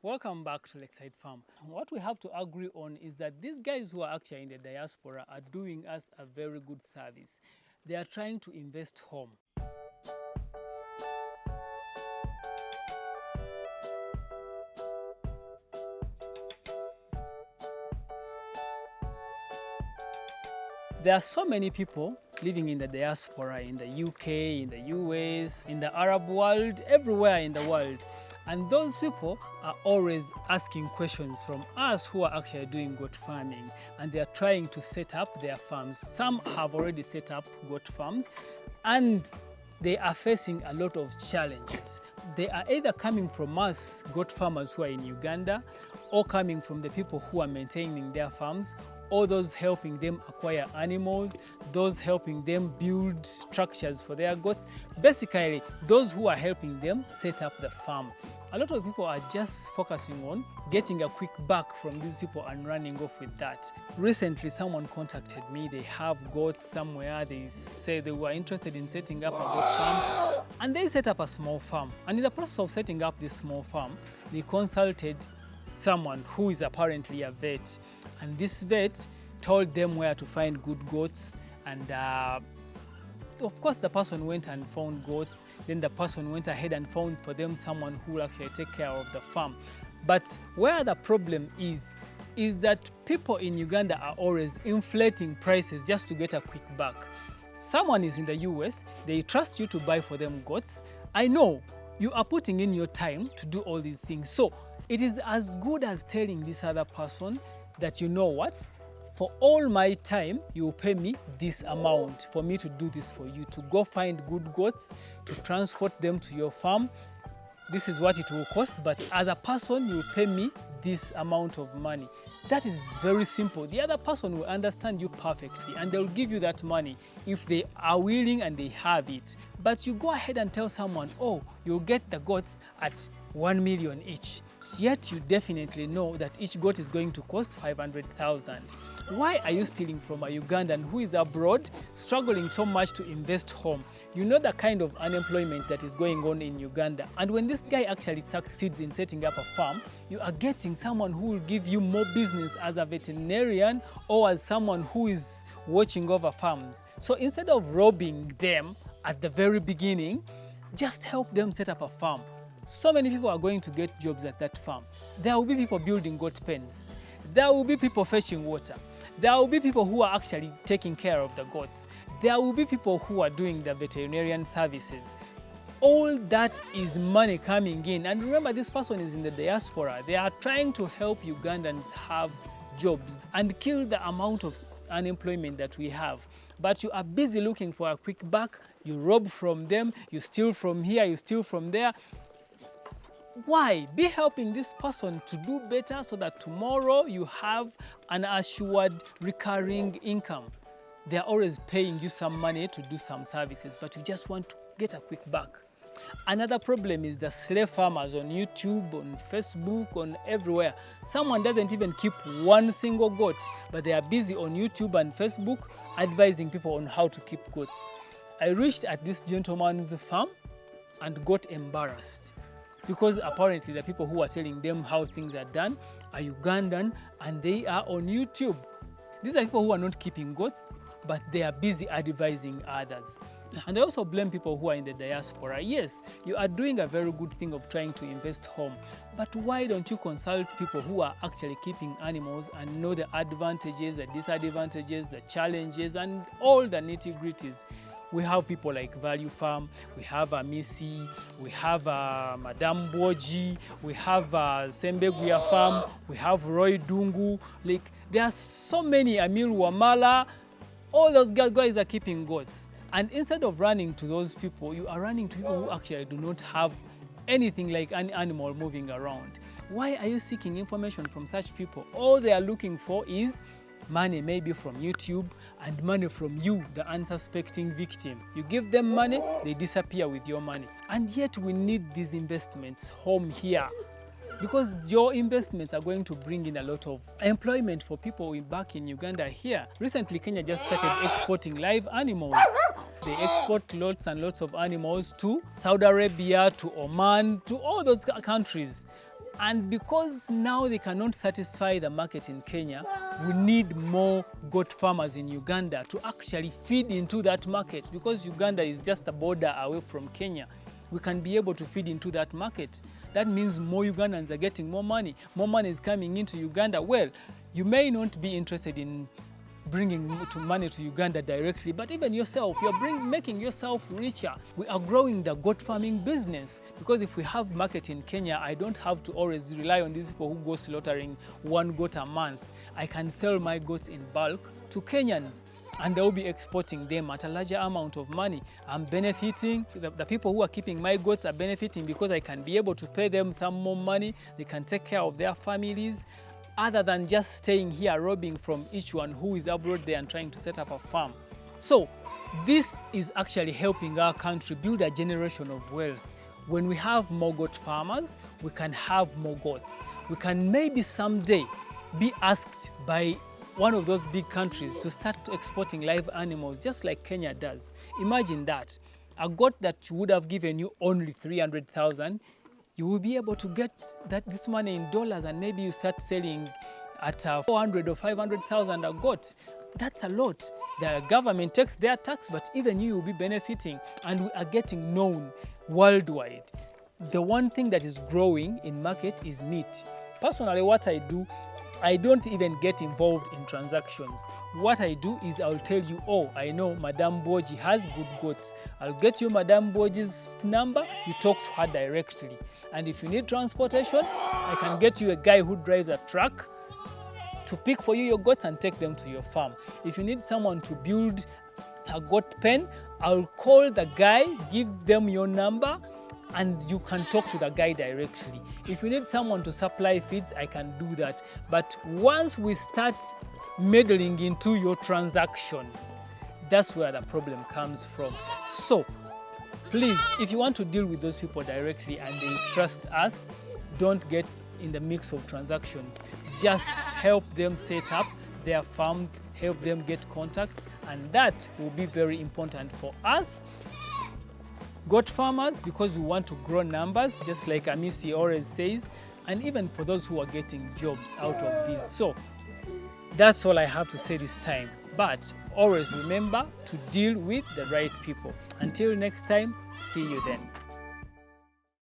Welcome back to Lakeside Farm. What we have to agree on is that these guys who are actually in the diaspora are doing us a very good service. They are trying to invest home. There are so many people living in the diaspora, in the UK, in the US, in the Arab world, everywhere in the world. And those people are always asking questions from us who are actually doing goat farming, and they are trying to set up their farms. Some have already set up goat farms, and they are facing a lot of challenges. They are either coming from us, goat farmers who are in Uganda, or coming from the people who are maintaining their farms, or those helping them acquire animals, those helping them build structures for their goats. Basically, those who are helping them set up the farm. A lot of people are just focusing on getting a quick buck from these people and running off with that. Recently, someone contacted me. They have goats somewhere. They say they were interested in setting up a goat farm, and they set up a small farm. And in the process of setting up this small farm, they consulted someone who is apparently a vet, and this vet told them where to find good goats. And of course, the person went and found goats. Then the person went ahead and found for them someone who will actually take care of the farm. But where the problem is that people in Uganda are always inflating prices just to get a quick buck. Someone is in the US, they trust you to buy for them goats. I know you are putting in your time to do all these things. So it is as good as telling this other person that, you know what, for all my time, you will pay me this amount for me to do this for you, to go find good goats, to transport them to your farm. This is what it will cost, but as a person, you will pay me this amount of money. That is very simple. The other person will understand you perfectly, and they'll give you that money if they are willing and they have it. But you go ahead and tell someone, oh, you'll get the goats at 1 million each. Yet you definitely know that each goat is going to cost 500,000. Why are you stealing from a Ugandan who is abroad, struggling so much to invest home? You know the kind of unemployment that is going on in Uganda. And when this guy actually succeeds in setting up a farm, you are getting someone who will give you more business as a veterinarian or as someone who is watching over farms. So instead of robbing them at the very beginning, just help them set up a farm. So many people are going to get jobs at that farm. There will be people building goat pens. There will be people fetching water. There will be people who are actually taking care of the goats. There will be people who are doing the veterinarian services. All that is money coming in. And remember, this person is in the diaspora. They are trying to help Ugandans have jobs and kill the amount of unemployment that we have. But you are busy looking for a quick buck. You rob from them. You steal from here. You steal from there. Why? Be helping this person to do better so that tomorrow you have an assured recurring income. They're always paying you some money to do some services, but you just want to get a quick buck. Another problem is the slave farmers on YouTube, on Facebook, on everywhere. Someone doesn't even keep one single goat, but they are busy on YouTube and Facebook advising people on how to keep goats. I reached at this gentleman's farm and got embarrassed, because apparently the people who are telling them how things are done are Ugandan and they are on YouTube. These are people who are not keeping goats, but they are busy advising others. And I also blame people who are in the diaspora. Yes, you are doing a very good thing of trying to invest home, but why don't you consult people who are actually keeping animals and know the advantages, the disadvantages, the challenges, and all the nitty-gritties? We have people like Value Farm, we have Missy, we have Madame Boji, we have Sembeguya Farm, we have Roy Dungu. Like, there are so many, Amil Wamala. All those guys are keeping goats. And instead of running to those people, you are running to people who actually do not have anything like an animal moving around. Why are you seeking information from such people? All they are looking for is money, maybe from YouTube, and money from you, the unsuspecting victim. You give them money, they disappear with your money. And yet we need these investments home here, because your investments are going to bring in a lot of employment for people back in Uganda here. Recently, Kenya just started exporting live animals. They export lots and lots of animals to Saudi Arabia, to Oman, to all those countries. And because now they cannot satisfy the market in Kenya, we need more goat farmers in Uganda to actually feed into that market, because Uganda is just a border away from Kenya. We can be able to feed into that market. That means more Ugandans are getting more money. More money is coming into Uganda. Well, you may not be interested in bringing money to Uganda directly, but even yourself, you're making yourself richer. We are growing the goat farming business, because if we have market in Kenya, I don't have to always rely on these people who go slaughtering one goat a month. I can sell my goats in bulk to Kenyans, and they'll be exporting them at a larger amount of money. I'm benefiting. The people who are keeping my goats are benefiting, because I can be able to pay them some more money. They can take care of their families, other than just staying here robbing from each one who is abroad there and trying to set up a farm. So this is actually helping our country build a generation of wealth. When we have more goat farmers, we can have more goats. We can maybe someday be asked by one of those big countries to start exporting live animals, just like Kenya does. Imagine that. A goat that would have given you only 300,000, you will be able to get this money in dollars, and maybe you start selling at 400 or 500,000 a goat. That's a lot. The government takes their tax, but even you will be benefiting, and we are getting known worldwide. The one thing that is growing in market is meat. Personally, what I do, I don't even get involved in transactions. What I do is I'll tell you, oh, I know Madame Boji has good goats. I'll get you Madame Boji's number, you talk to her directly. And if you need transportation, I can get you a guy who drives a truck to pick for you your goats and take them to your farm. If you need someone to build a goat pen, I'll call the guy, give them your number, and you can talk to the guy directly. If you need someone to supply feeds, I can do that. But once we start meddling into your transactions, that's where the problem comes from. So please, if you want to deal with those people directly and they trust us, don't get in the mix of transactions. Just help them set up their farms, help them get contacts, and that will be very important for us goat farmers, because we want to grow numbers, just like Amisi always says, and even for those who are getting jobs out of this. So that's all I have to say this time. But always remember to deal with the right people. Until next time, see you then.